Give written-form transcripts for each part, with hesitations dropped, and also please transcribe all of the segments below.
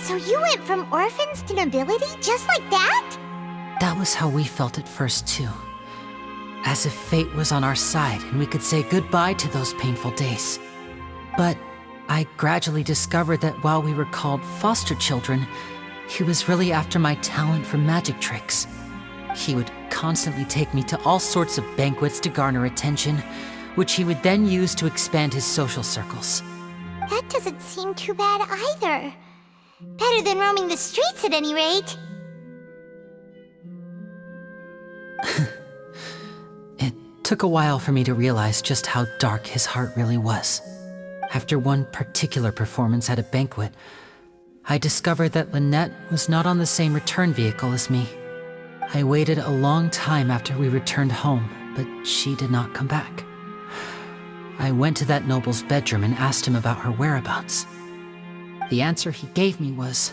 So you went from orphans to nobility just like that? That was how we felt at first, too. As if fate was on our side and we could say goodbye to those painful days. But I gradually discovered that while we were called foster children, he was really after my talent for magic tricks. He would constantly take me to all sorts of banquets to garner attention, which he would then use to expand his social circles. That doesn't seem too bad either. Better than roaming the streets at any rate. It took a while for me to realize just how dark his heart really was. After one particular performance at a banquet, I discovered that Lynette was not on the same return vehicle as me. I waited a long time after we returned home, but she did not come back. I went to that noble's bedroom and asked him about her whereabouts. The answer he gave me was,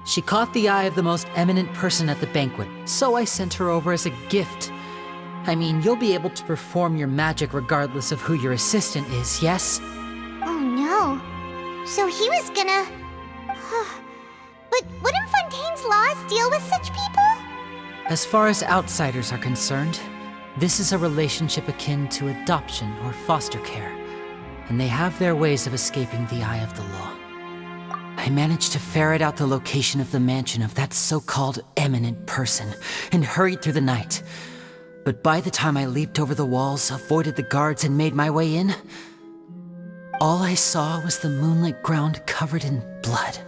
she caught the eye of the most eminent person at the banquet, so I sent her over as a gift. I mean, you'll be able to perform your magic regardless of who your assistant is, yes? Oh no. So he was gonna... But wouldn't Fontaine's laws deal with such people? As far as outsiders are concerned, this is a relationship akin to adoption or foster care, and they have their ways of escaping the eye of the law. I managed to ferret out the location of the mansion of that so-called eminent person and hurried through the night. But by the time I leaped over the walls, avoided the guards, and made my way in, all I saw was the moonlit ground covered in blood,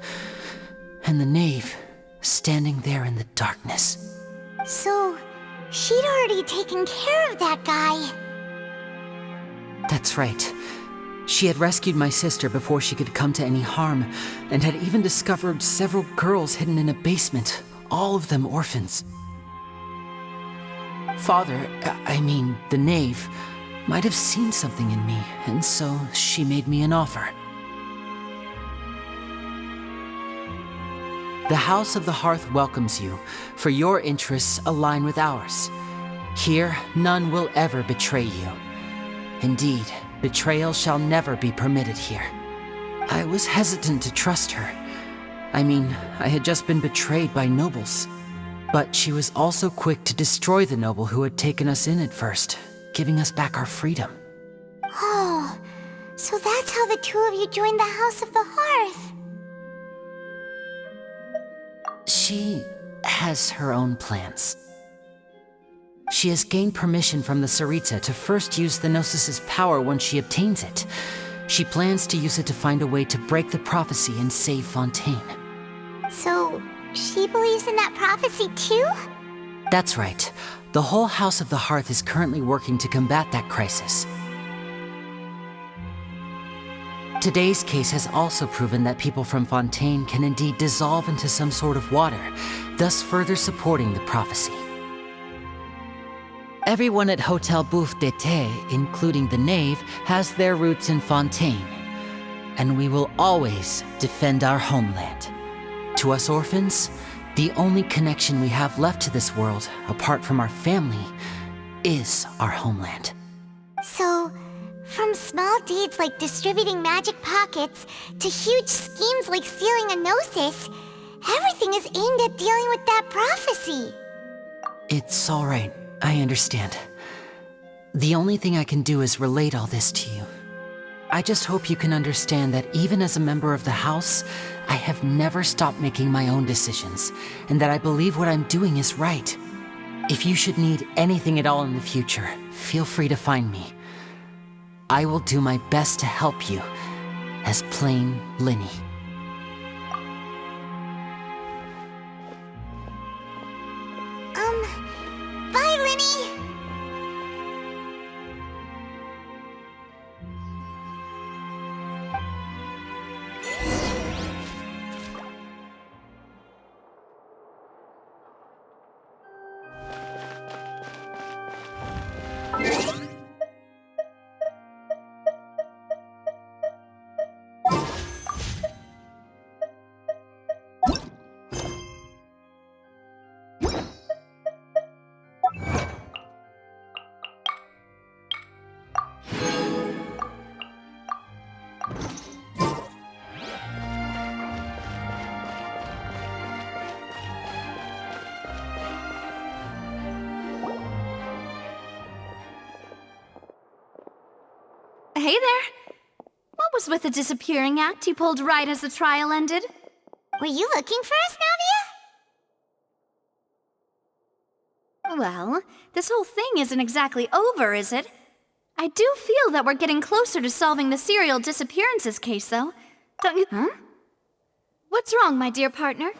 and the knave standing there in the darkness. So, she'd already taken care of that guy. That's right. She had rescued my sister before she could come to any harm, and had even discovered several girls hidden in a basement, all of them orphans. The knave, might have seen something in me, and so she made me an offer. The House of the Hearth welcomes you, for your interests align with ours. Here, none will ever betray you. Indeed, betrayal shall never be permitted here. I was hesitant to trust her. I had just been betrayed by nobles. But she was also quick to destroy the noble who had taken us in at first, giving us back our freedom. Oh, so that's how the two of you joined the House of the Hearth. She has her own plans. She has gained permission from the Tsaritsa to first use the Gnosis' power once she obtains it. She plans to use it to find a way to break the prophecy and save Fontaine. So, she believes in that prophecy too? That's right. The whole House of the Hearth is currently working to combat that crisis. Today's case has also proven that people from Fontaine can indeed dissolve into some sort of water, thus further supporting the prophecy. Everyone at Hotel Bouffe d'été, including the knave, has their roots in Fontaine, and we will always defend our homeland. To us orphans, the only connection we have left to this world, apart from our family, is our homeland. So, from small deeds like distributing magic pockets to huge schemes like stealing a Gnosis, everything is aimed at dealing with that prophecy. It's all right. I understand. The only thing I can do is relate all this to you. I just hope you can understand that even as a member of the House, I have never stopped making my own decisions, and that I believe what I'm doing is right. If you should need anything at all in the future, feel free to find me. I will do my best to help you, as plain Linny. Bye, Linny! was with the disappearing act you pulled right as the trial ended. Were you looking for us, Navia? Well, this whole thing isn't exactly over, is it? I do feel that we're getting closer to solving the serial disappearances case, though. Don't you? Huh? What's wrong, my dear partner?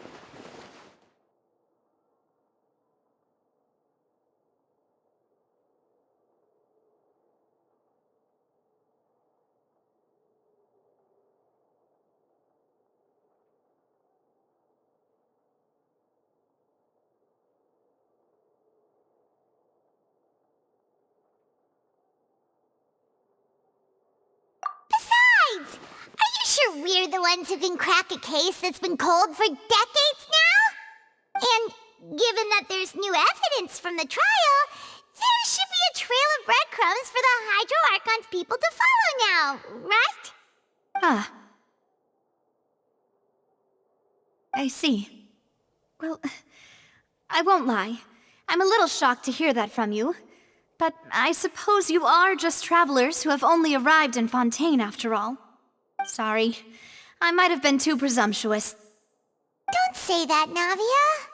Besides, are you sure we're the ones who can crack a case that's been cold for decades now? And given that there's new evidence from the trial, there should be a trail of breadcrumbs for the Hydro Archon's people to follow now, right? Ah. I see. Well, I won't lie. I'm a little shocked to hear that from you. But I suppose you are just travelers who have only arrived in Fontaine after all. Sorry. I might have been too presumptuous. Don't say that, Navia.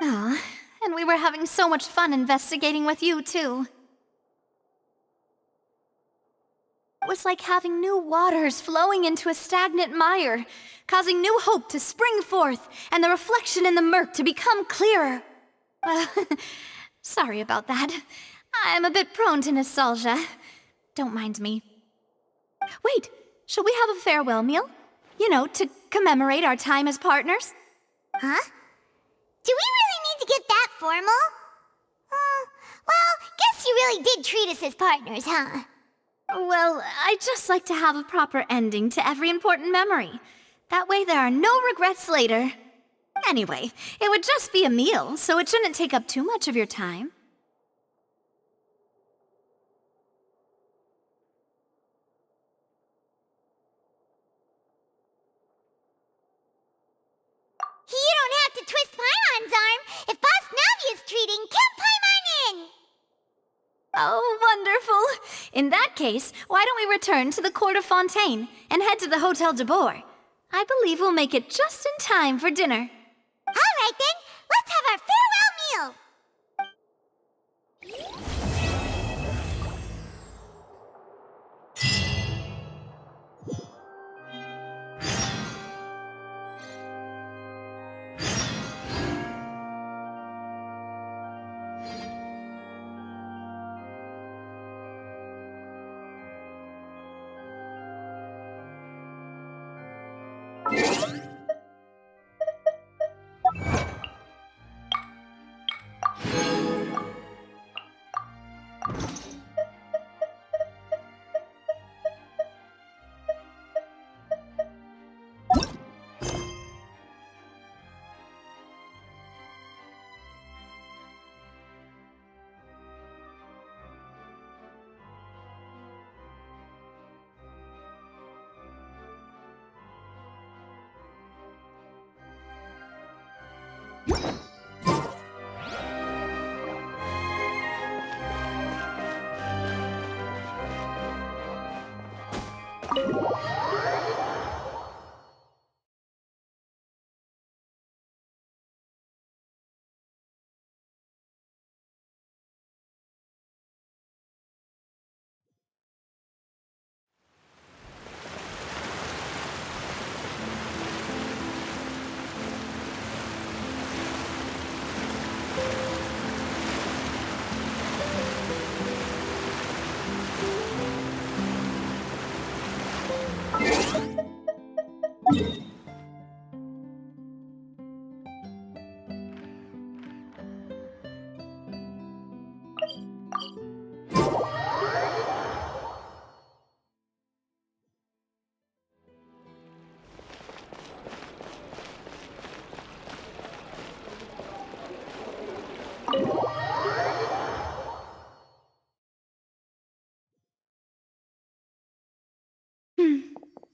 Ah, and we were having so much fun investigating with you, too. It was like having new waters flowing into a stagnant mire, causing new hope to spring forth, and the reflection in the murk to become clearer. Sorry about that. I'm a bit prone to nostalgia. Don't mind me. Wait, shall we have a farewell meal? You know, to commemorate our time as partners? Huh? Do we really need to get that formal? Well, guess you really did treat us as partners, huh? Well, I'd just like to have a proper ending to every important memory. That way there are no regrets later. Anyway, it would just be a meal, so it shouldn't take up too much of your time. You don't have to twist Paimon's arm. If Boss Navia's treating, count Paimon in! Oh, wonderful! In that case, why don't we return to the Court of Fontaine and head to the Hotel de Boer? I believe we'll make it just in time for dinner. All right then, let's have our farewell meal!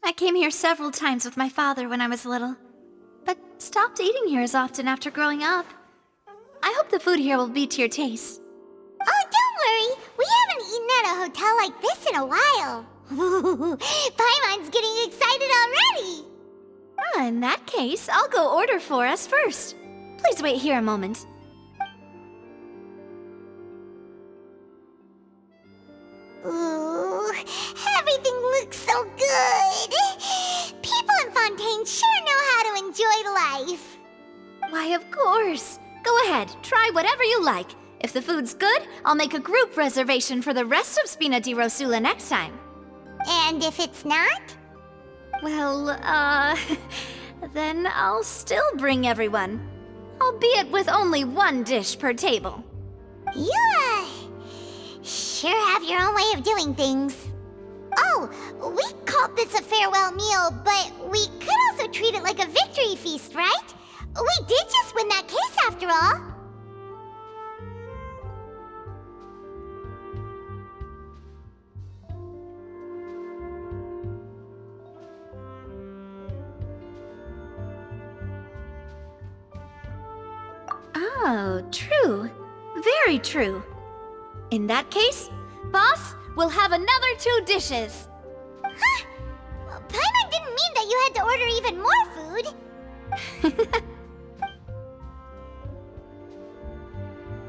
I came here several times with my father when I was little, but stopped eating here as often after growing up. I hope the food here will be to your taste. Oh, don't worry, we haven't eaten at a hotel like this in a while. Paimon's getting excited already. In that case, I'll go order for us first. Please wait here a moment. Ooh, everything looks so good. People in Fontaine sure know how to enjoy life. Why, of course. Go ahead, try whatever you like. If the food's good, I'll make a group reservation for the rest of Spina di Rosula next time. And if it's not? Well, then I'll still bring everyone. Albeit with only one dish per table. You, sure have your own way of doing things. Oh, we called this a farewell meal, but we could also treat it like a victory feast, right? We did just win that case after all. Oh, true. Very true. In that case, boss, we'll have another 2 dishes. Huh? Paimon didn't mean that you had to order even more food.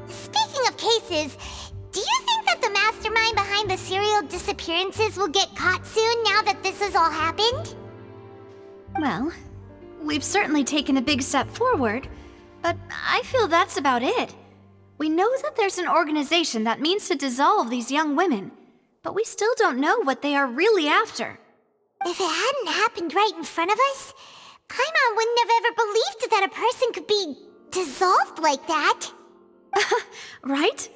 Speaking of cases, do you think that the mastermind behind the serial disappearances will get caught soon now that this has all happened? Well, we've certainly taken a big step forward, but I feel that's about it. We know that there's an organization that means to dissolve these young women, but we still don't know what they are really after. If it hadn't happened right in front of us, Paimon wouldn't have ever believed that a person could be dissolved like that. Right?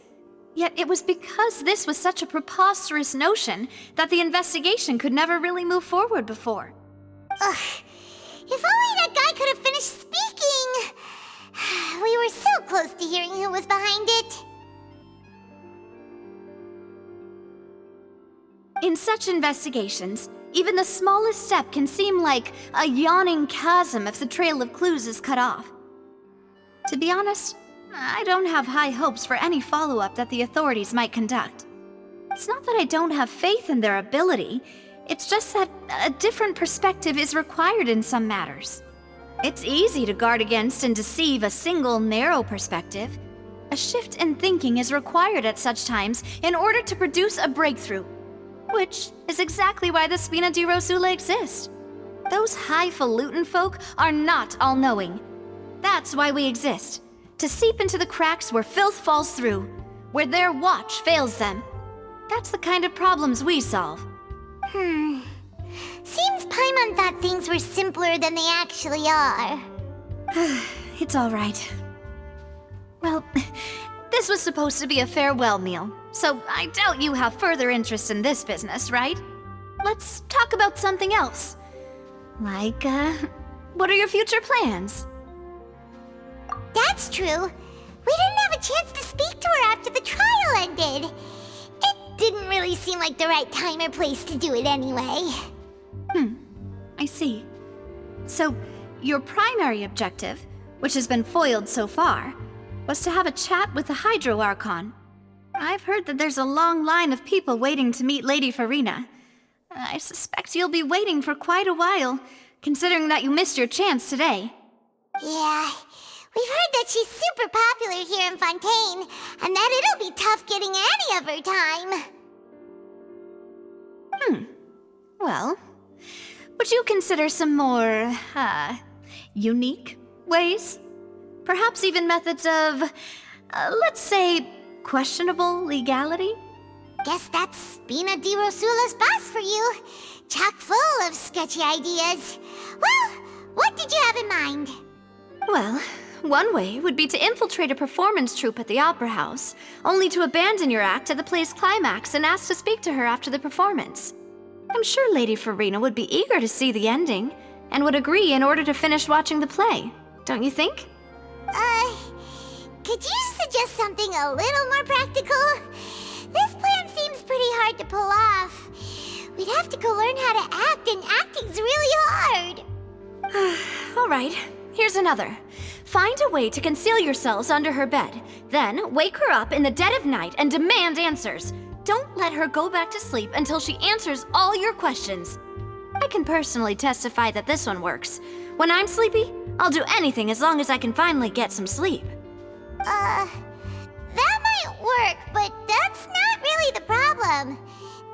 Yet it was because this was such a preposterous notion that the investigation could never really move forward before. Ugh. If only that guy could have finished speaking! We were so close to hearing who was behind it. In such investigations, even the smallest step can seem like a yawning chasm if the trail of clues is cut off. To be honest, I don't have high hopes for any follow-up that the authorities might conduct. It's not that I don't have faith in their ability, it's just that a different perspective is required in some matters. It's easy to guard against and deceive a single narrow perspective. A shift in thinking is required at such times in order to produce a breakthrough. Which is exactly why the Spina di Rosula exists. Those highfalutin folk are not all-knowing. That's why we exist. To seep into the cracks where filth falls through, where their watch fails them. That's the kind of problems we solve. Seems Paimon thought things were simpler than they actually are. It's all right. Well, this was supposed to be a farewell meal, so I doubt you have further interest in this business, right? Let's talk about something else. Like, what are your future plans? That's true. We didn't have a chance to speak to her after the trial ended. It didn't really seem like the right time or place to do it anyway. I see. So, your primary objective, which has been foiled so far, was to have a chat with the Hydro Archon. I've heard that there's a long line of people waiting to meet Lady Farina. I suspect you'll be waiting for quite a while, considering that you missed your chance today. Yeah, we've heard that she's super popular here in Fontaine, and that it'll be tough getting any of her time. Well, would you consider some more, unique ways? Perhaps even methods of, let's say, questionable legality? Guess that's Spina di Rosula's boss for you. Chock full of sketchy ideas. Well, what did you have in mind? Well, one way would be to infiltrate a performance troupe at the Opera House, only to abandon your act at the play's climax and ask to speak to her after the performance. I'm sure Lady Farina would be eager to see the ending, and would agree in order to finish watching the play, don't you think? Could you suggest something a little more practical? This plan seems pretty hard to pull off. We'd have to go learn how to act, and acting's really hard. All right, here's another. Find a way to conceal yourselves under her bed, then wake her up in the dead of night and demand answers. Don't let her go back to sleep until she answers all your questions. I can personally testify that this one works. When I'm sleepy, I'll do anything as long as I can finally get some sleep. That might work, but that's not really the problem.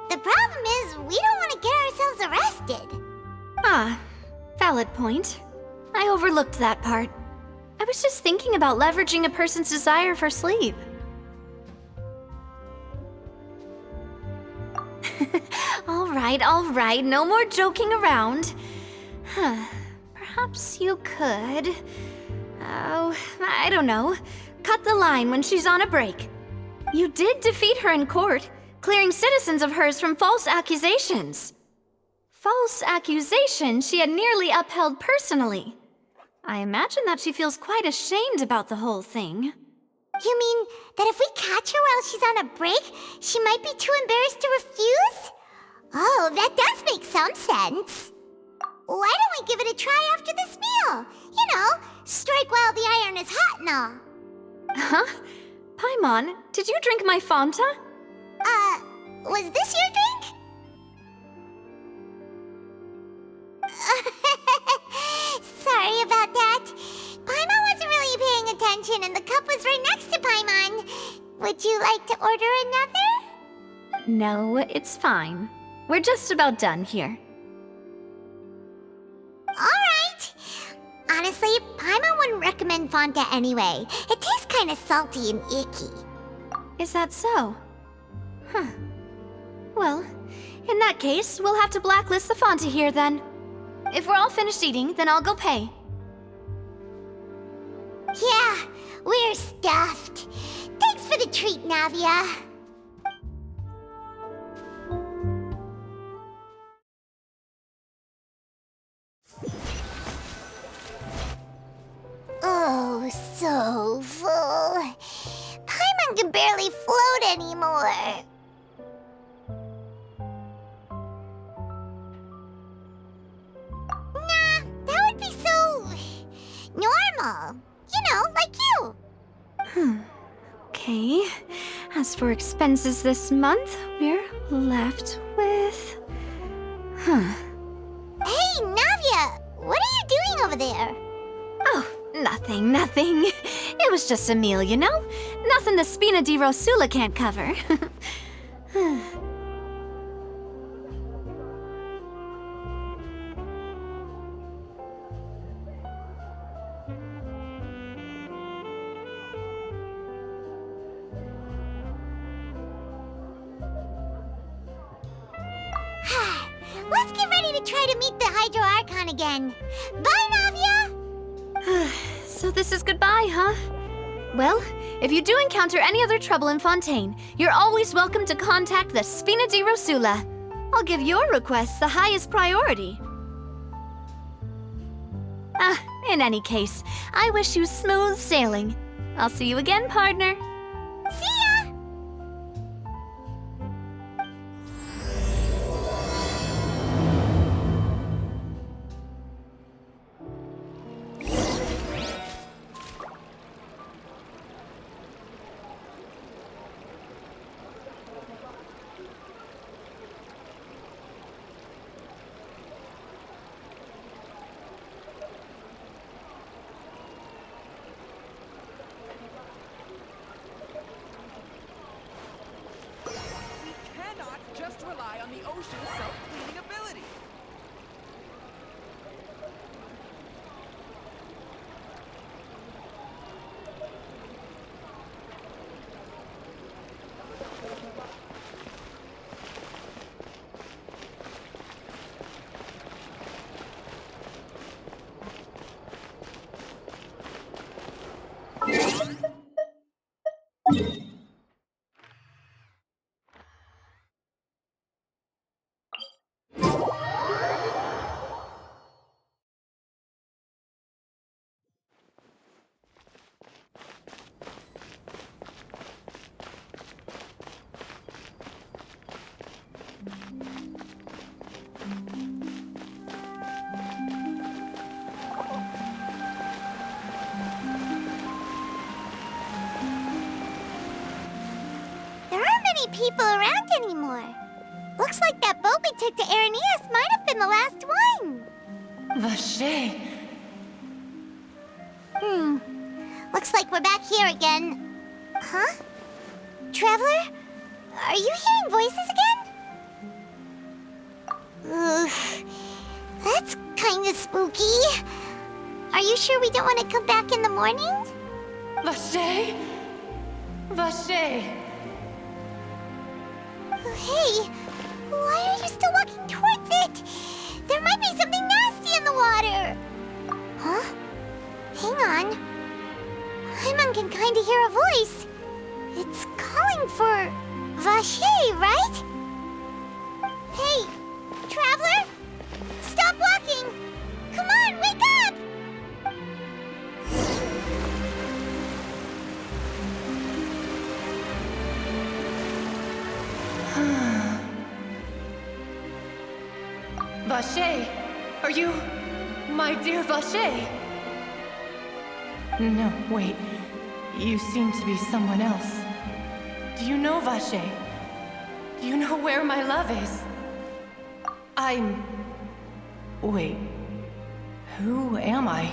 The problem is we don't want to get ourselves arrested. Ah, valid point. I overlooked that part. I was just thinking about leveraging a person's desire for sleep. All right, no more joking around. Perhaps you could... Oh, I don't know. Cut the line when she's on a break. You did defeat her in court, clearing citizens of hers from false accusations. False accusations she had nearly upheld personally. I imagine that she feels quite ashamed about the whole thing. You mean that if we catch her while she's on a break, she might be too embarrassed to refuse? Oh, that does make some sense. Why don't we give it a try after this meal? You know, strike while the iron is hot and all. Huh? Paimon, did you drink my Fanta? Was this your drink? Sorry about that. Paimon wasn't really paying attention and the cup was right next to Paimon. Would you like to order another? No, it's fine. We're just about done here. Alright. Honestly, Paimon wouldn't recommend Fanta anyway. It tastes kind of salty and icky. Is that so? Huh. Well, in that case, we'll have to blacklist the Fanta here then. If we're all finished eating, then I'll go pay. Yeah, we're stuffed. Thanks for the treat, Navia. Oh, so full. Paimon can barely float anymore. Nah, that would be so... normal. You know, like you. Okay. As for expenses this month, we're left with... Hey, Navia, what are you doing over there? Oh, nothing. It was just a meal, you know? Nothing the Spina di Rosula can't cover. Let's get ready to try to meet the Hydro Archon again. Bye, Navia! So this is goodbye, huh? Well, if you do encounter any other trouble in Fontaine, you're always welcome to contact the Spina di Rosula. I'll give your requests the highest priority. In any case, I wish you smooth sailing. I'll see you again, partner. See ya! Just rely on the ocean's self-cleaning ability. any people around anymore. Looks like that boat we took to Araneas might have been the last one. Vache. Looks like we're back here again. Huh? Traveler? Are you hearing voices again? Ugh. That's kinda spooky. Are you sure we don't want to come back in the morning? Vache? Vache. Hey, why are you still walking towards it? There might be something nasty in the water. Huh? Hang on. Paimon can kinda hear a voice. It's calling for Vache, right? Hey, Traveler! Stop walking! Come on, wake up! Vache, are you my dear Vache? No, wait. You seem to be someone else. Do you know Vache? Do you know where my love is? Wait. Who am I?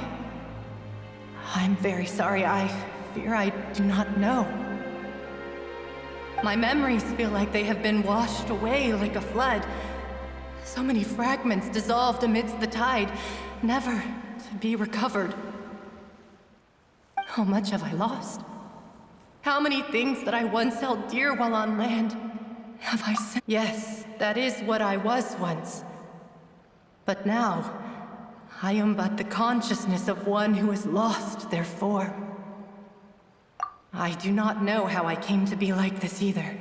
I'm very sorry. I fear I do not know. My memories feel like they have been washed away like a flood. So many fragments dissolved amidst the tide, never to be recovered. How much have I lost? How many things that I once held dear while on land have I sent? Yes, that is what I was once. But now, I am but the consciousness of one who has lost their form. I do not know how I came to be like this either.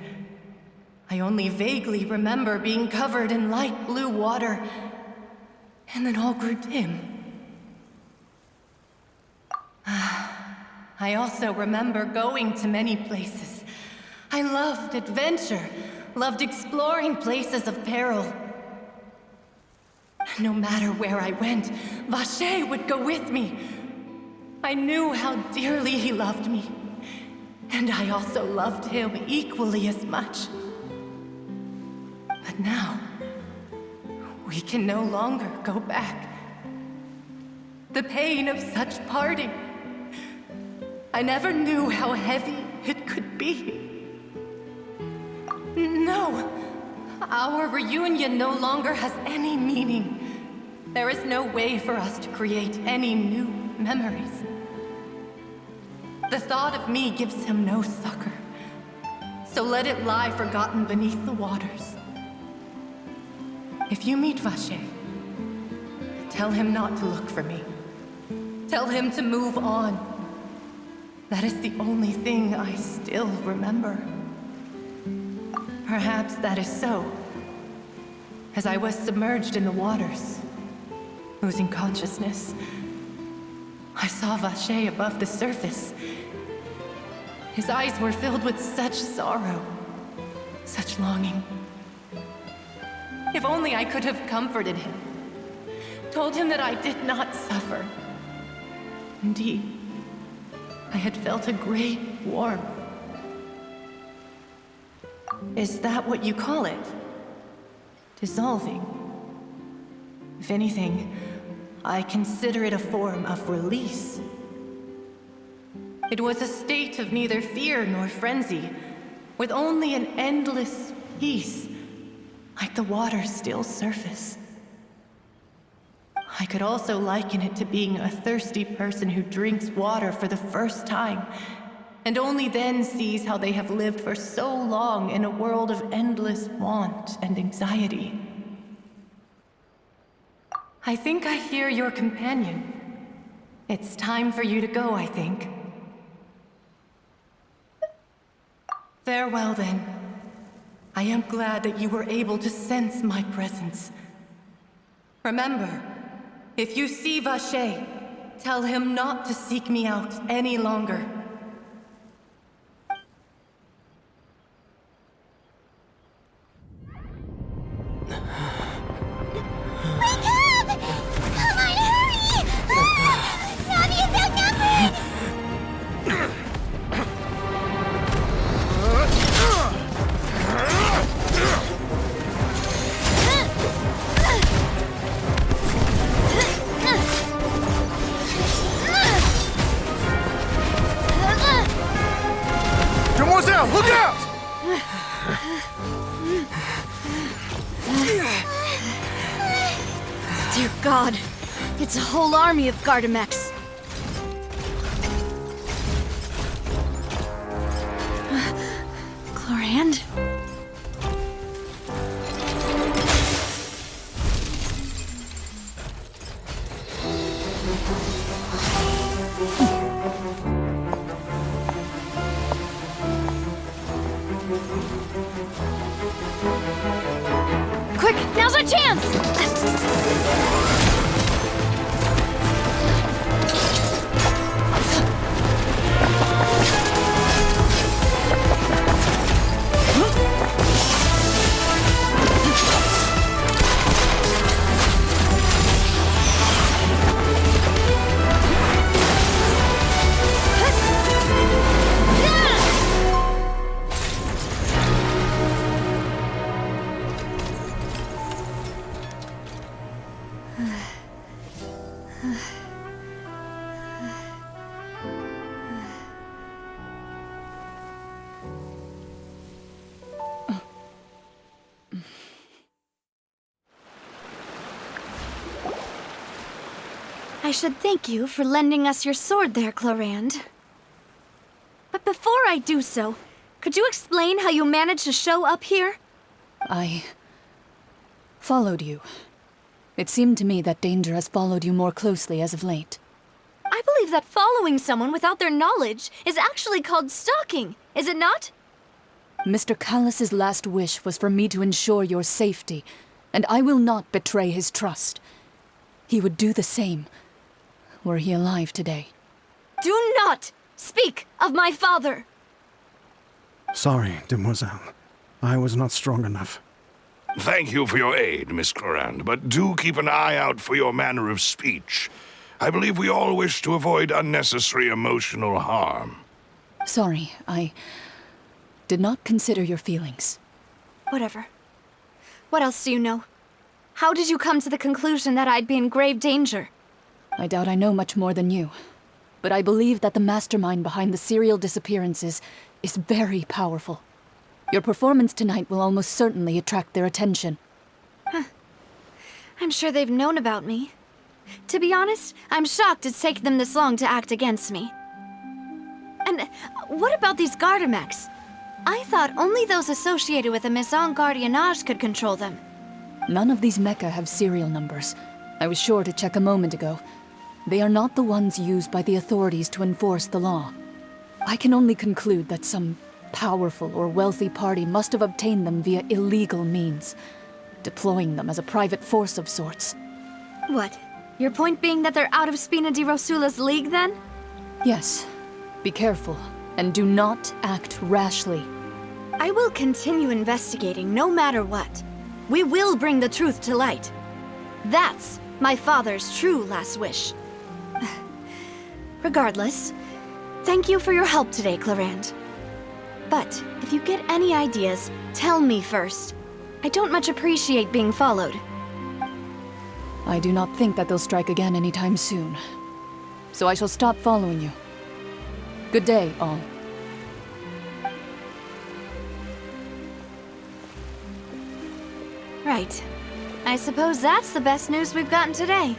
I only vaguely remember being covered in light blue water, and then all grew dim. I also remember going to many places. I loved adventure, loved exploring places of peril. No matter where I went, Vache would go with me. I knew how dearly he loved me, and I also loved him equally as much. But now, we can no longer go back. The pain of such parting, I never knew how heavy it could be. No, our reunion no longer has any meaning. There is no way for us to create any new memories. The thought of me gives him no succor, so let it lie forgotten beneath the waters. If you meet Vache, tell him not to look for me. Tell him to move on. That is the only thing I still remember. Perhaps that is so. As I was submerged in the waters, losing consciousness, I saw Vache above the surface. His eyes were filled with such sorrow, such longing. If only I could have comforted him, told him that I did not suffer. Indeed, I had felt a great warmth. Is that what you call it? Dissolving? If anything, I consider it a form of release. It was a state of neither fear nor frenzy, with only an endless peace, like the water's still surface. I could also liken it to being a thirsty person who drinks water for the first time, and only then sees how they have lived for so long in a world of endless want and anxiety. I think I hear your companion. It's time for you to go, I think. Farewell, then. I am glad that you were able to sense my presence. Remember, if you see Vache, tell him not to seek me out any longer. Wake up! Come on, hurry! Navi is outnumbered! Dear God, it's a whole army of Gardamex. Chlorand? Quick, now's our chance! I should thank you for lending us your sword there, Chlorand. But before I do so, could you explain how you managed to show up here? I followed you. It seemed to me that danger has followed you more closely as of late. I believe that following someone without their knowledge is actually called stalking, is it not? Mr. Callus's last wish was for me to ensure your safety, and I will not betray his trust. He would do the same, were he alive today. Do not speak of my father! Sorry, demoiselle. I was not strong enough. Thank you for your aid, Miss Clorand, but do keep an eye out for your manner of speech. I believe we all wish to avoid unnecessary emotional harm. Sorry, I did not consider your feelings. Whatever. What else do you know? How did you come to the conclusion that I'd be in grave danger? I doubt I know much more than you, but I believe that the mastermind behind the serial disappearances is very powerful. Your performance tonight will almost certainly attract their attention. I'm sure they've known about me. To be honest, I'm shocked it's taken them this long to act against me. And what about these Gardamex? I thought only those associated with the Maison Gardiennage could control them. None of these mecha have serial numbers. I was sure to check a moment ago. They are not the ones used by the authorities to enforce the law. I can only conclude that some powerful or wealthy party must have obtained them via illegal means, deploying them as a private force of sorts. What? Your point being that they're out of Spina di Rosula's league, then? Yes. Be careful, and do not act rashly. I will continue investigating no matter what. We will bring the truth to light. That's my father's true last wish. Regardless, thank you for your help today, Clorand. But if you get any ideas, tell me first. I don't much appreciate being followed. I do not think that they'll strike again anytime soon. So I shall stop following you. Good day, all. Right. I suppose that's the best news we've gotten today.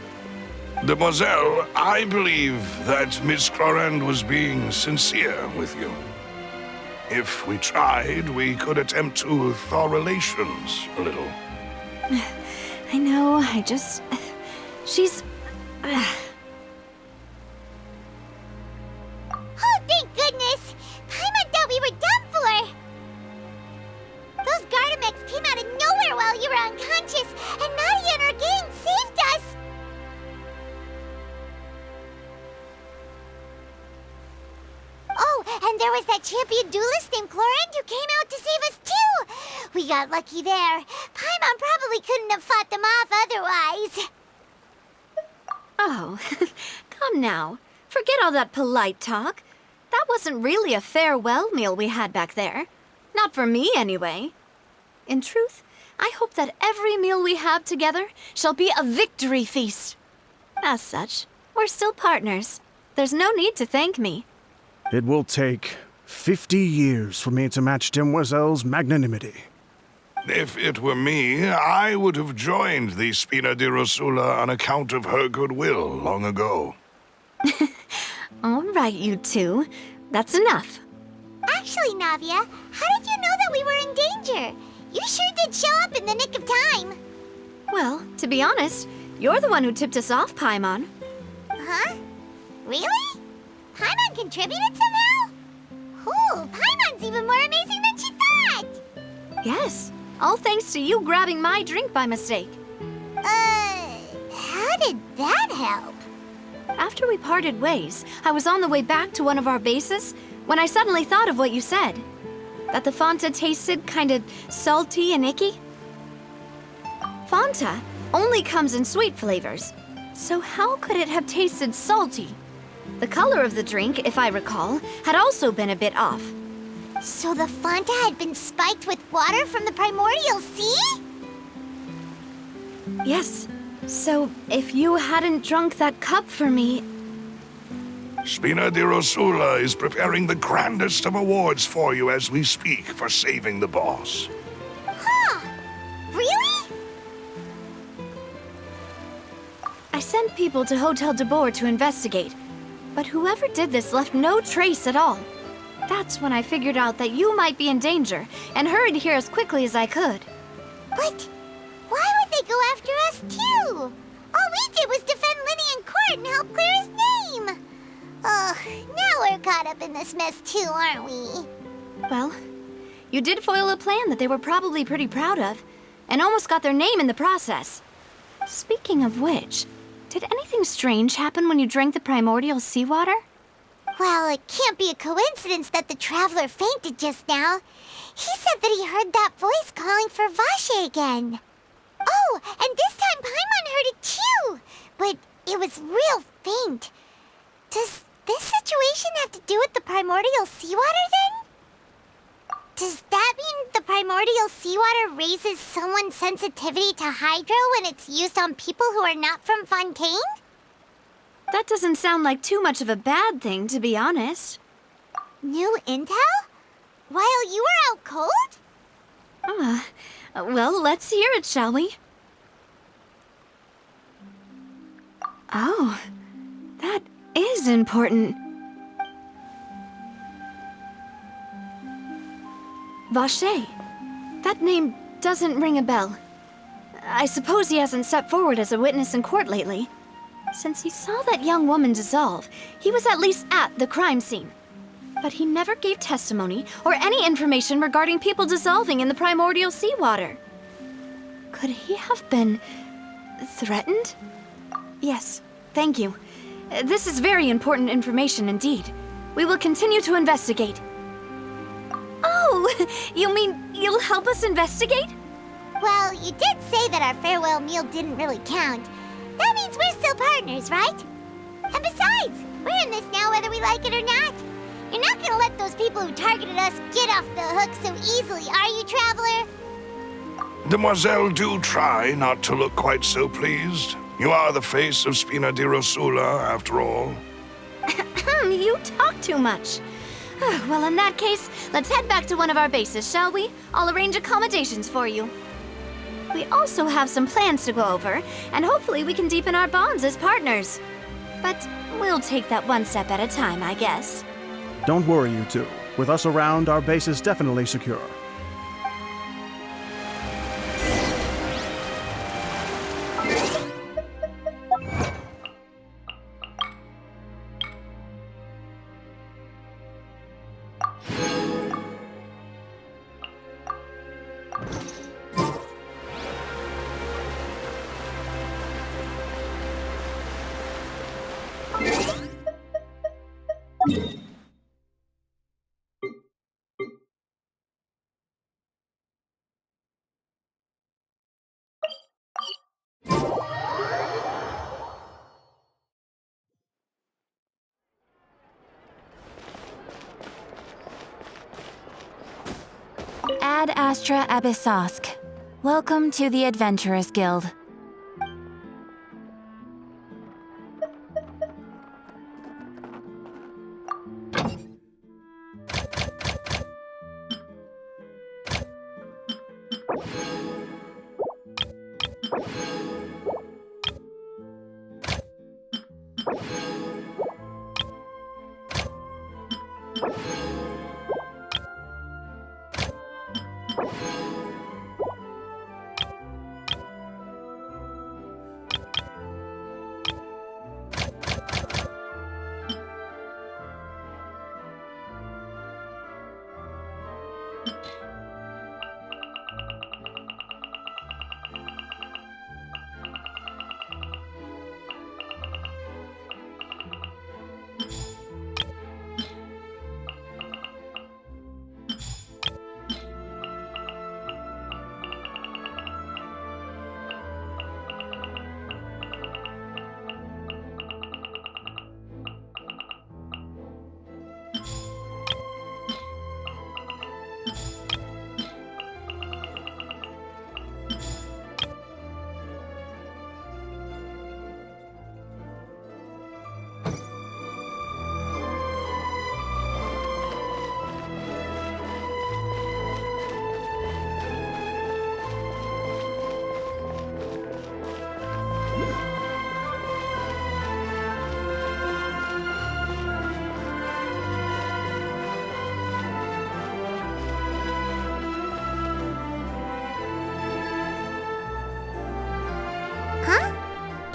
Demoiselle, I believe that Miss Clorand was being sincere with you. If we tried, we could attempt to thaw relations a little. I know, she's... Oh, thank goodness! Paimon thought we were done for! Those Gardamex came out of nowhere while you were unconscious, and Nadia and her gang saved us! Oh, and there was that champion duelist named Clorand who came out to save us too! We got lucky there. Paimon probably couldn't have fought them off otherwise. Oh, come now. Forget all that polite talk. That wasn't really a farewell meal we had back there. Not for me, anyway. In truth, I hope that every meal we have together shall be a victory feast. As such, we're still partners. There's no need to thank me. It will take 50 years for me to match Demoiselle's magnanimity. If it were me, I would have joined the Spina di Rosula on account of her goodwill long ago. All right, you two. That's enough. Actually, Navia, how did you know that we were in danger? You sure did show up in the nick of time. Well, to be honest, you're the one who tipped us off, Paimon. Huh? Really? Paimon contributed somehow? Ooh, Paimon's even more amazing than she thought! Yes, all thanks to you grabbing my drink by mistake. How did that help? After we parted ways, I was on the way back to one of our bases when I suddenly thought of what you said. That the Fanta tasted kinda salty and icky. Fanta only comes in sweet flavors, so how could it have tasted salty? The color of the drink, if I recall, had also been a bit off. So the Fanta had been spiked with water from the primordial sea? Yes. So, if you hadn't drunk that cup for me... Spina di Rosula is preparing the grandest of awards for you as we speak for saving the boss. Huh? Really? I sent people to Hotel de Boer to investigate, but whoever did this left no trace at all. That's when I figured out that you might be in danger and hurried here as quickly as I could. But why would they go after us too? All we did was defend Linny in court and help clear his name. Ugh, now we're caught up in this mess too, aren't we? Well, you did foil a plan that they were probably pretty proud of, and almost got their name in the process. Speaking of which, did anything strange happen when you drank the primordial seawater? Well, it can't be a coincidence that the traveler fainted just now. He said that he heard that voice calling for Vache again. Oh, and this time Paimon heard it too, but it was real faint. Does this situation have to do with the primordial seawater then? Does that mean the primordial seawater raises someone's sensitivity to hydro when it's used on people who are not from Fontaine? That doesn't sound like too much of a bad thing, to be honest. New intel? While you were out cold? Well, let's hear it, shall we? Oh, that is important. Vache. That name doesn't ring a bell. I suppose he hasn't stepped forward as a witness in court lately. Since he saw that young woman dissolve, he was at least at the crime scene. But he never gave testimony or any information regarding people dissolving in the primordial seawater. Could he have been threatened? Yes, thank you. This is very important information indeed. We will continue to investigate. Oh, you mean you'll help us investigate? Well, you did say that our farewell meal didn't really count. That means we're still partners, right? And besides, we're in this now whether we like it or not. You're not gonna let those people who targeted us get off the hook so easily, are you, Traveler? Demoiselle, do try not to look quite so pleased. You are the face of Spina di Rosula, after all. You talk too much. Well, in that case, let's head back to one of our bases, shall we? I'll arrange accommodations for you. We also have some plans to go over, and hopefully we can deepen our bonds as partners. But we'll take that one step at a time, I guess. Don't worry, you two. With us around, our base is definitely secure. Ad Astra Abyssosk. Welcome to the Adventurers Guild.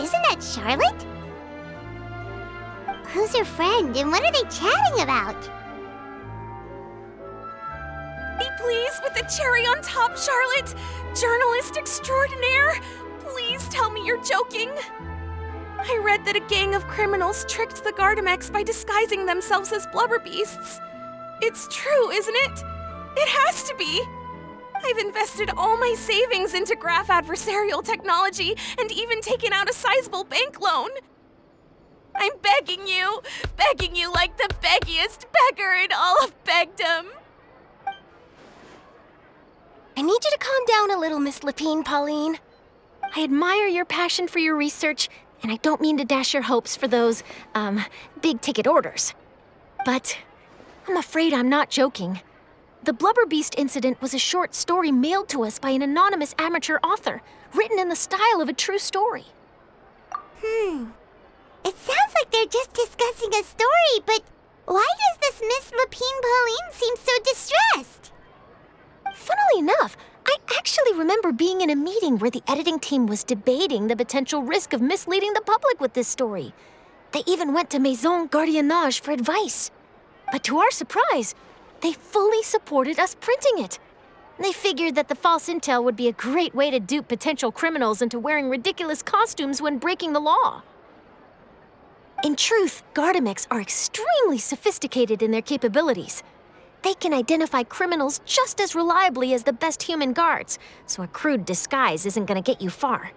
Isn't that Charlotte? Who's her friend, and what are they chatting about? Be pleased with the cherry on top, Charlotte! Journalist extraordinaire! Please tell me you're joking! I read that a gang of criminals tricked the Gardamex by disguising themselves as blubber beasts. It's true, isn't it? It has to be! I've invested all my savings into graph adversarial technology and even taken out a sizable bank loan. I'm begging you like the beggiest beggar in all of begdom. I need you to calm down a little, Miss Lapine, Pauline. I admire your passion for your research, and I don't mean to dash your hopes for those, big-ticket orders. But I'm afraid I'm not joking. The Blubber Beast incident was a short story mailed to us by an anonymous amateur author, written in the style of a true story. It sounds like they're just discussing a story, but why does this Miss Lapine Pauline seem so distressed? Funnily enough, I actually remember being in a meeting where the editing team was debating the potential risk of misleading the public with this story. They even went to Maison Gardiennage for advice. But to our surprise, they fully supported us printing it. They figured that the false intel would be a great way to dupe potential criminals into wearing ridiculous costumes when breaking the law. In truth, Gardamex are extremely sophisticated in their capabilities. They can identify criminals just as reliably as the best human guards, so a crude disguise isn't gonna get you far.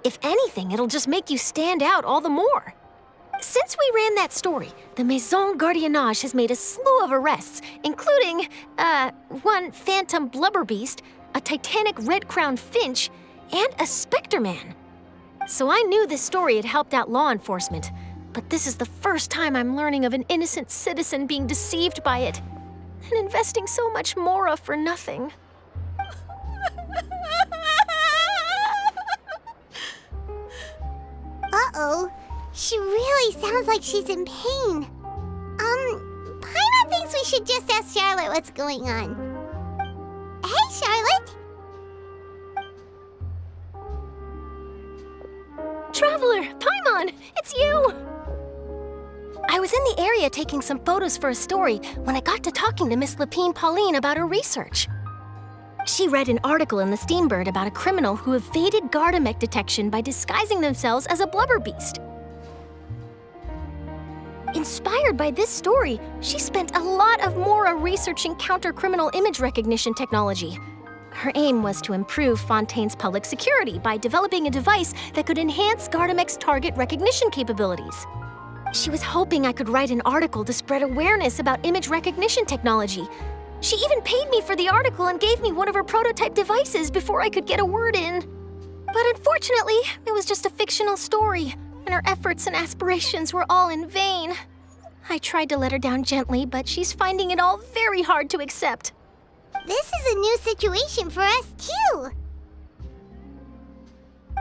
If anything, it'll just make you stand out all the more. Since we ran that story, the Maison Gardiennage has made a slew of arrests, including, one phantom blubber beast, a titanic red-crowned finch, and a specter man. So I knew this story had helped out law enforcement, but this is the first time I'm learning of an innocent citizen being deceived by it, and investing so much mora for nothing. Uh-oh. She really sounds like she's in pain. Paimon thinks we should just ask Charlotte what's going on. Hey, Charlotte! Traveler, Paimon, it's you! I was in the area taking some photos for a story when I got to talking to Miss Lapine Pauline about her research. She read an article in the Steambird about a criminal who evaded Gardamex detection by disguising themselves as a blubber beast. Inspired by this story, she spent a lot of mora researching counter-criminal image recognition technology. Her aim was to improve Fontaine's public security by developing a device that could enhance Gardamex target recognition capabilities. She was hoping I could write an article to spread awareness about image recognition technology. She even paid me for the article and gave me one of her prototype devices before I could get a word in. But unfortunately, it was just a fictional story, and her efforts and aspirations were all in vain. I tried to let her down gently, but she's finding it all very hard to accept. this is a new situation for us, too.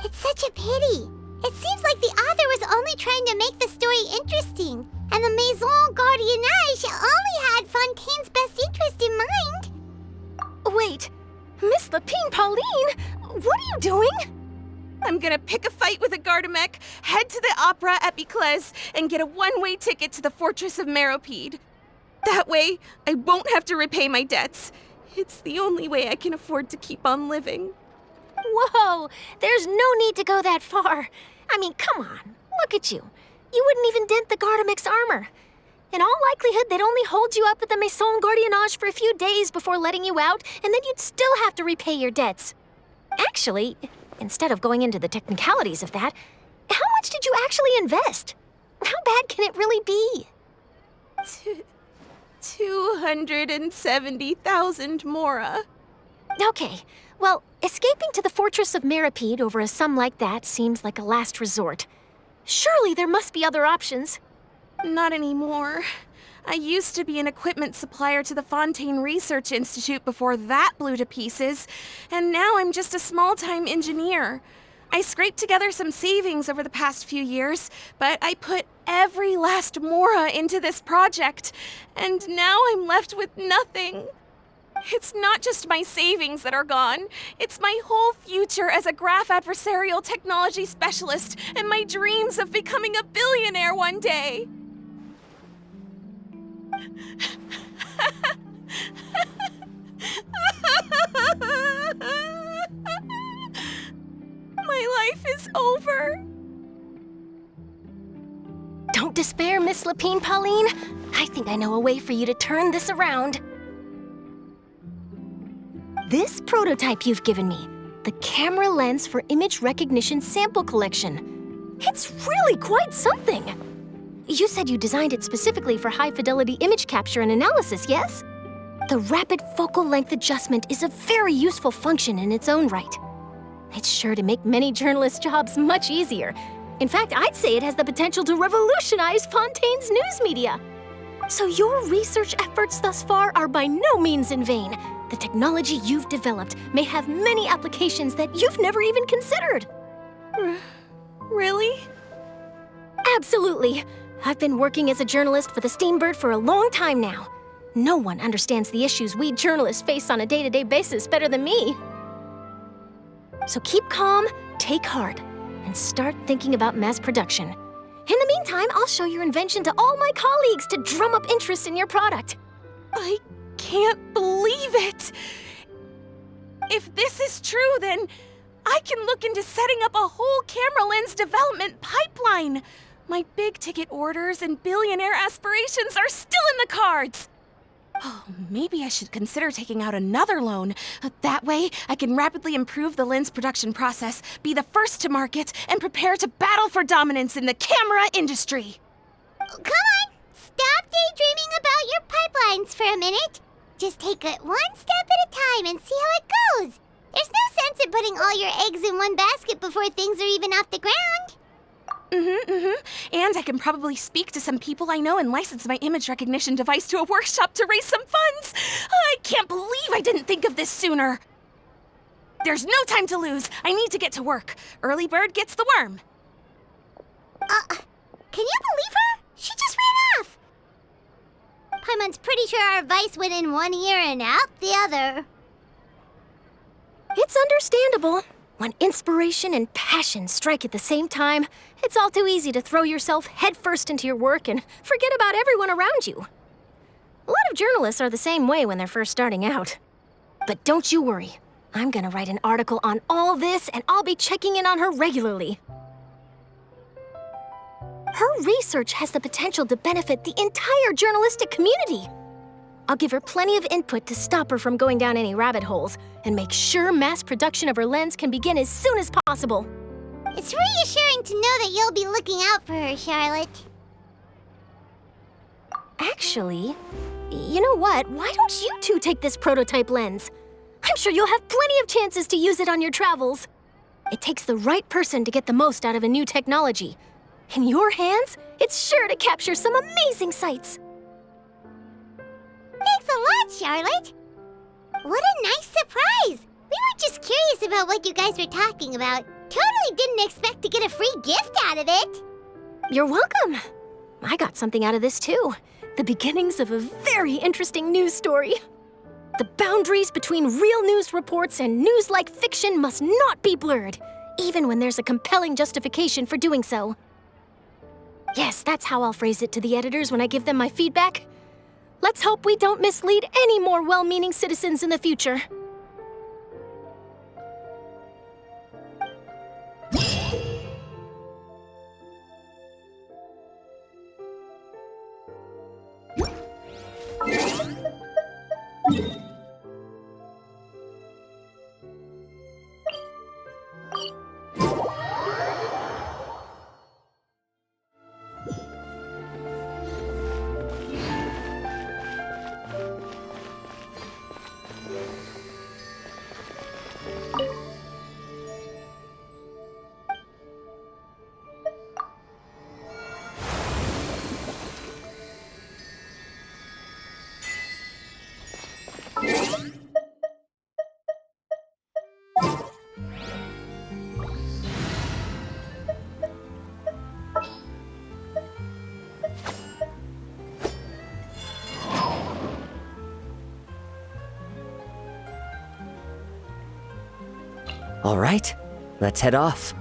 It's such a pity. It seems like the author was only trying to make the story interesting, and the Maison Gardiennage only had Fontaine's best interest in mind. Wait, Miss Lapine Pauline, what are you doing? I'm gonna pick a fight with a Gardamek, head to the Opera Ep.7, and get a one-way ticket to the Fortress of Meropide. That way, I won't have to repay my debts. It's the only way I can afford to keep on living. Whoa, there's no need to go that far. I mean, come on, look at you. You wouldn't even dent the Gardamek's armor. In all likelihood, they'd only hold you up at the Maison Gardiennage for a few days before letting you out, and then you'd still have to repay your debts. Actually, instead of going into the technicalities of that, how much did you actually invest? How bad can it really be? 270,000 mora. Okay, well, escaping to the Fortress of Meropide over a sum like that seems like a last resort. Surely there must be other options. Not anymore. I used to be an equipment supplier to the Fontaine Research Institute before that blew to pieces, and now I'm just a small-time engineer. I scraped together some savings over the past few years, but I put every last mora into this project, and now I'm left with nothing. It's not just my savings that are gone. It's my whole future as a graph adversarial technology specialist and my dreams of becoming a billionaire one day. My life is over. Don't despair, Miss Lapine Pauline. I think I know a way for you to turn this around. This prototype you've given me, the camera lens for image recognition sample collection. It's really quite something. You said you designed it specifically for high-fidelity image capture and analysis, yes? The rapid focal length adjustment is a very useful function in its own right. It's sure to make many journalists' jobs much easier. In fact, I'd say it has the potential to revolutionize Fontaine's news media. So your research efforts thus far are by no means in vain. The technology you've developed may have many applications that you've never even considered. Really? Absolutely. I've been working as a journalist for the Steambird for a long time now. No one understands the issues we journalists face on a day-to-day basis better than me. So keep calm, take heart, and start thinking about mass production. In the meantime, I'll show your invention to all my colleagues to drum up interest in your product. I can't believe it! If this is true, then I can look into setting up a whole camera lens development pipeline. My big-ticket orders and billionaire aspirations are still in the cards. Oh, maybe I should consider taking out another loan. That way, I can rapidly improve the lens production process, be the first to market, and prepare to battle for dominance in the camera industry. Come on, stop daydreaming about your pipelines for a minute. Just take it one step at a time and see how it goes. There's no sense in putting all your eggs in one basket before things are even off the ground. And I can probably speak to some people I know and license my image recognition device to a workshop to raise some funds. I can't believe I didn't think of this sooner. There's no time to lose. I need to get to work. Early bird gets the worm. Can you believe her? She just ran off. Paimon's pretty sure our advice went in one ear and out the other. It's understandable. When inspiration and passion strike at the same time, it's all too easy to throw yourself headfirst into your work and forget about everyone around you. A lot of journalists are the same way when they're first starting out. But don't you worry. I'm gonna write an article on all this, and I'll be checking in on her regularly. Her research has the potential to benefit the entire journalistic community. I'll give her plenty of input to stop her from going down any rabbit holes, and make sure mass production of her lens can begin as soon as possible. It's reassuring to know that you'll be looking out for her, Charlotte. Actually, you know what? Why don't you two take this prototype lens? I'm sure you'll have plenty of chances to use it on your travels. It takes the right person to get the most out of a new technology. In your hands, it's sure to capture some amazing sights. Thanks a lot, Charlotte. What a nice surprise! We were just curious about what you guys were talking about. Totally didn't expect to get a free gift out of it. You're welcome. I got something out of this too. The beginnings of a very interesting news story. The boundaries between real news reports and news-like fiction must not be blurred, even when there's a compelling justification for doing so. Yes, that's how I'll phrase it to the editors when I give them my feedback. Let's hope we don't mislead any more well-meaning citizens in the future. All right, let's head off.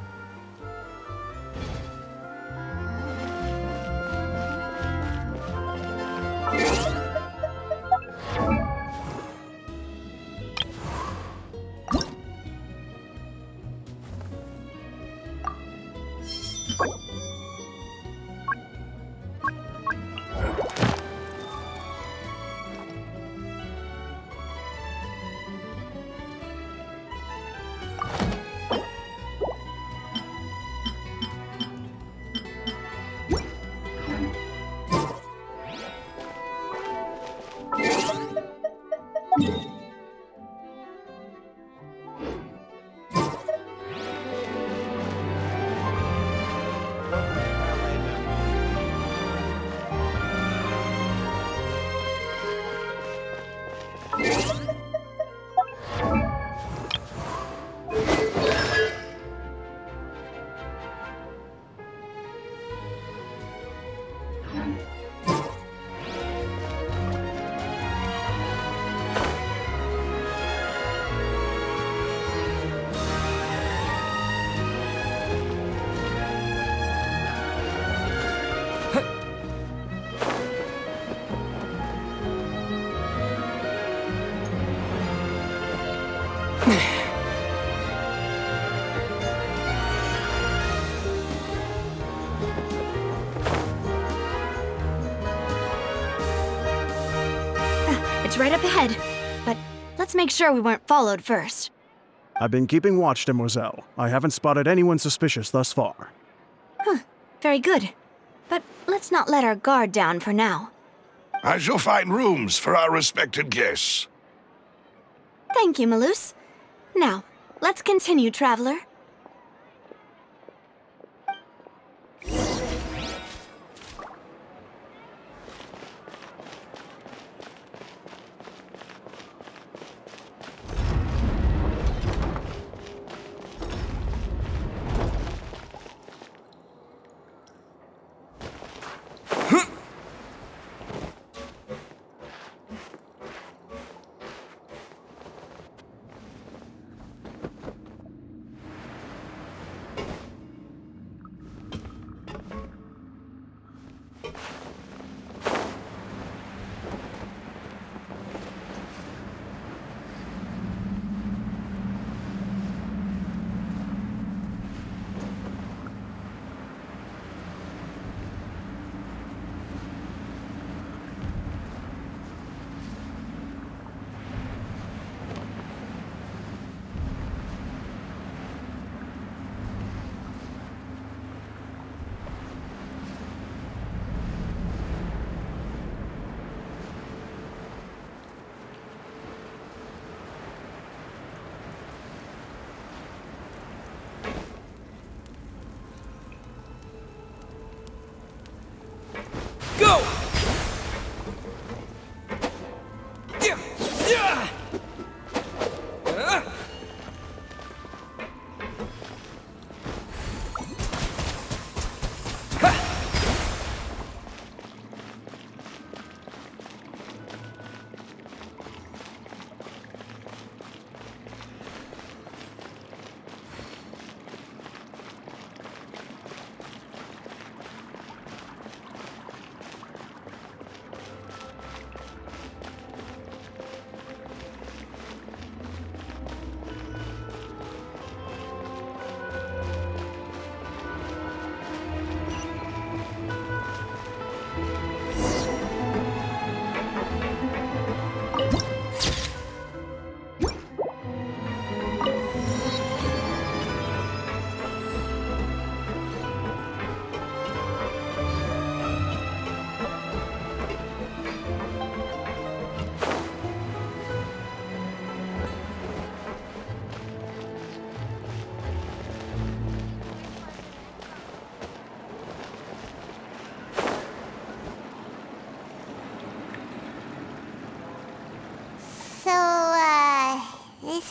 It's right up ahead, but let's make sure we weren't followed first. I've been keeping watch, Demoiselle. I haven't spotted anyone suspicious thus far. Very good. But let's not let our guard down for now. I shall find rooms for our respected guests. Thank you, Malus. Now, let's continue, traveler.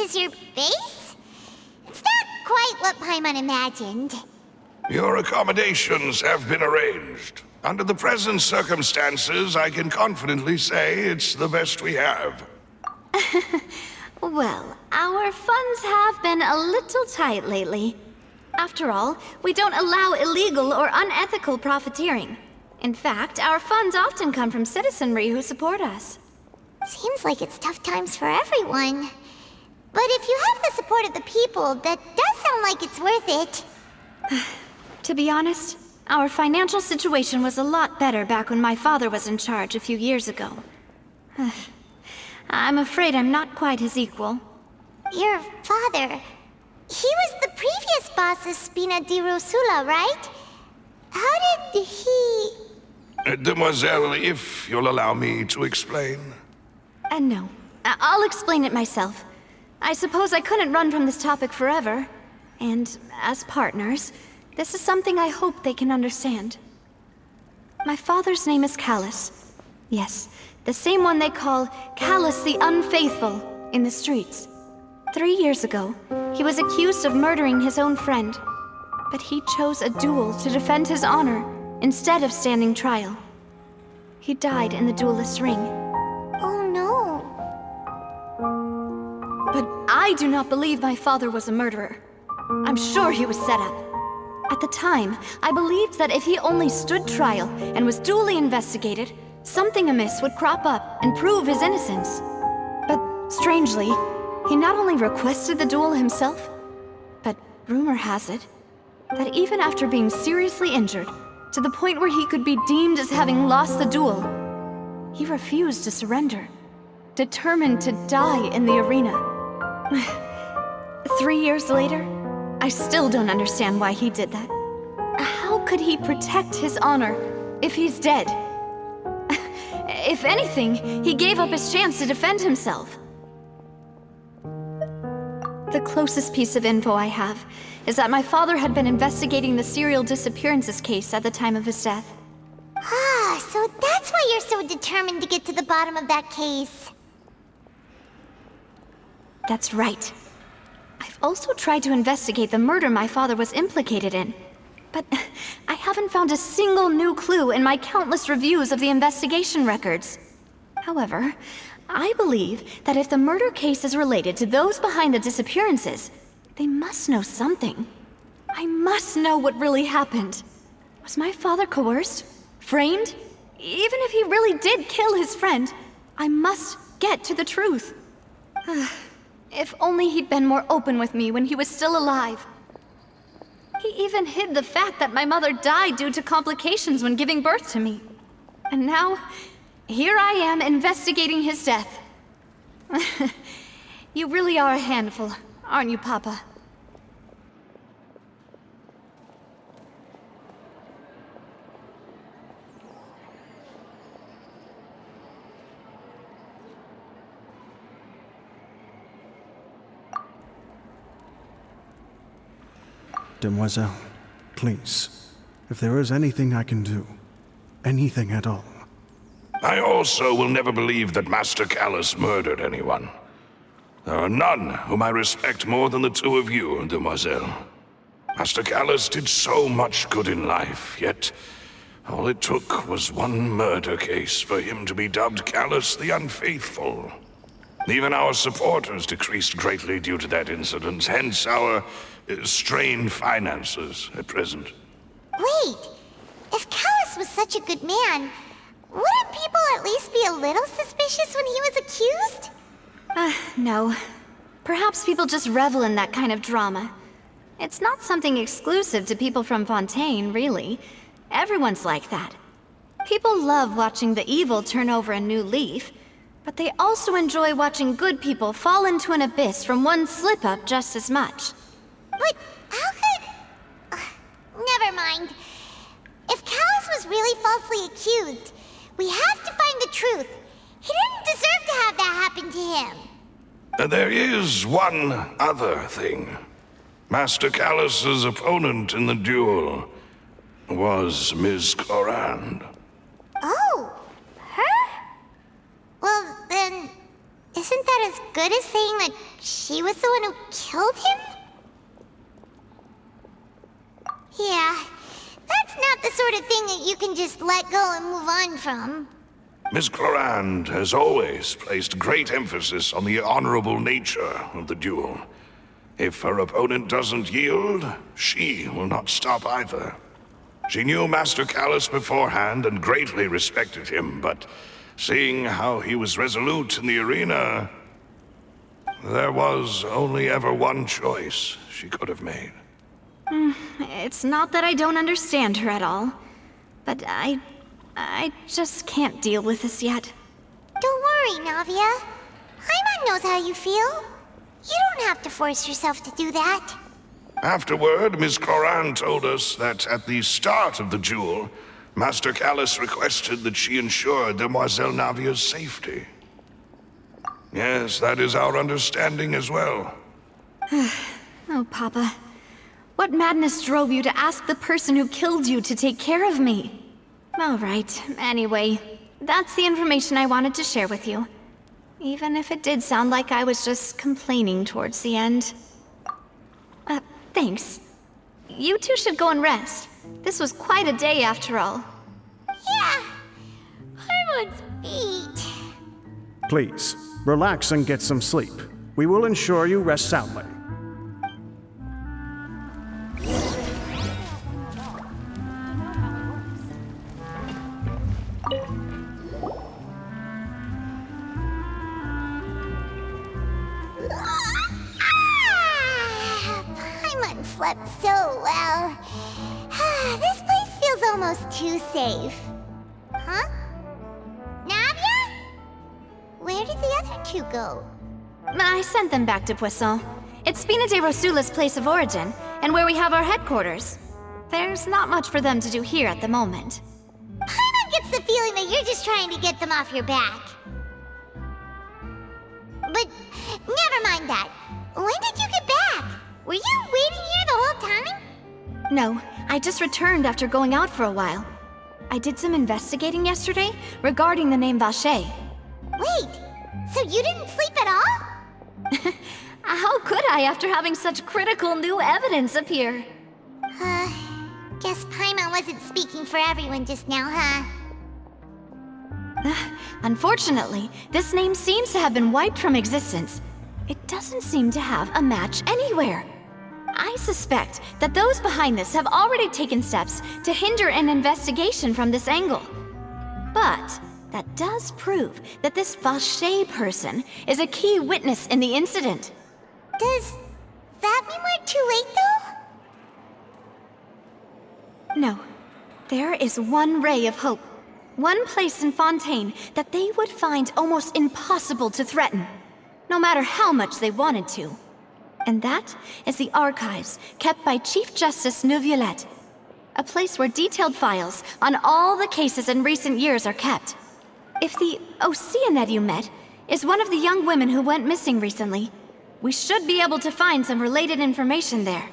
is your base? It's not quite what Paimon imagined. Your accommodations have been arranged. Under the present circumstances, I can confidently say it's the best we have. Well, our funds have been a little tight lately. After all, we don't allow illegal or unethical profiteering. In fact, our funds often come from citizenry who support us. Seems like it's tough times for everyone. But if you have the support of the people, that does sound like it's worth it. To be honest, our financial situation was a lot better back when my father was in charge a few years ago. I'm afraid I'm not quite his equal. Your father... he was the previous boss of Spina di Rosula, right? How did he... Demoiselle, if you'll allow me to explain. No. I'll explain it myself. I suppose I couldn't run from this topic forever. And as partners, this is something I hope they can understand. My father's name is Callus. Yes, the same one they call Callus the Unfaithful in the streets. 3 years ago, he was accused of murdering his own friend. But he chose a duel to defend his honor instead of standing trial. He died in the duelist's ring. Oh no. But I do not believe my father was a murderer. I'm sure he was set up. At the time, I believed that if he only stood trial and was duly investigated, something amiss would crop up and prove his innocence. But strangely, he not only requested the duel himself, but rumor has it that even after being seriously injured, to the point where he could be deemed as having lost the duel, he refused to surrender, determined to die in the arena. 3 years later, I still don't understand why he did that. How could he protect his honor if he's dead? If anything, he gave up his chance to defend himself. The closest piece of info I have is that my father had been investigating the serial disappearances case at the time of his death. Ah, so that's why you're so determined to get to the bottom of that case. That's right. I've also tried to investigate the murder my father was implicated in, but I haven't found a single new clue in my countless reviews of the investigation records. However, I believe that if the murder case is related to those behind the disappearances, they must know something. I must know what really happened. Was my father coerced? Framed? Even if he really did kill his friend, I must get to the truth. If only he'd been more open with me when he was still alive. He even hid the fact that my mother died due to complications when giving birth to me. And now, here I am investigating his death. You really are a handful, aren't you, Papa? Demoiselle, please, if there is anything I can do, anything at all. I also will never believe that Master Callus murdered anyone. There are none whom I respect more than the two of you, Demoiselle. Master Callus did so much good in life, yet all it took was one murder case for him to be dubbed Callus the Unfaithful. Even our supporters decreased greatly due to that incident, hence our strained finances at present. Wait, if Callus was such a good man, wouldn't people at least be a little suspicious when he was accused? No. Perhaps people just revel in that kind of drama. It's not something exclusive to people from Fontaine, really. Everyone's like that. People love watching the evil turn over a new leaf, but they also enjoy watching good people fall into an abyss from one slip-up just as much. But how could... never mind. If Callus was really falsely accused, we have to find the truth. He didn't deserve to have that happen to him. There is one other thing. Master Callus's opponent in the duel was Ms. Clorand. Oh, her? Well, then, isn't that as good as saying that she was the one who killed him? Yeah, that's not the sort of thing that you can just let go and move on from. Miss Clorand has always placed great emphasis on the honorable nature of the duel. If her opponent doesn't yield, she will not stop either. She knew Master Callus beforehand and greatly respected him, but seeing how he was resolute in the arena, there was only ever one choice she could have made. It's not that I don't understand her at all, but I just can't deal with this yet. Don't worry, Navia. Paimon knows how you feel. You don't have to force yourself to do that. Afterward, Miss Clorand told us that at the start of the duel, Master Callus requested that she ensure Demoiselle Navia's safety. Yes, that is our understanding as well. Oh, Papa. What madness drove you to ask the person who killed you to take care of me? All right, anyway, that's the information I wanted to share with you. Even if it did sound like I was just complaining towards the end. Thanks. You two should go and rest. This was quite a day after all. Yeah, Paimon's beat. Please, relax and get some sleep. We will ensure you rest soundly. Paimon slept so well. This place feels almost too safe. Huh? Navia? Where did the other two go? I sent them back to Poisson. It's Spina de Rosula's place of origin, and where we have our headquarters. There's not much for them to do here at the moment. Paimon gets the feeling that you're just trying to get them off your back. But never mind that. When did you get back? Were you waiting here the whole time? No, I just returned after going out for a while. I did some investigating yesterday regarding the name Vache. Wait, so you didn't sleep at all? How could I after having such critical new evidence appear? Guess Paimon wasn't speaking for everyone just now, huh? Unfortunately, this name seems to have been wiped from existence. It doesn't seem to have a match anywhere. I suspect that those behind this have already taken steps to hinder an investigation from this angle. But that does prove that this Vache person is a key witness in the incident. Does that mean we're too late, though? No. There is one ray of hope. One place in Fontaine that they would find almost impossible to threaten, no matter how much they wanted to. And that is the archives kept by Chief Justice Neuvillette, a place where detailed files on all the cases in recent years are kept. If the Oceanette you met is one of the young women who went missing recently, we should be able to find some related information there.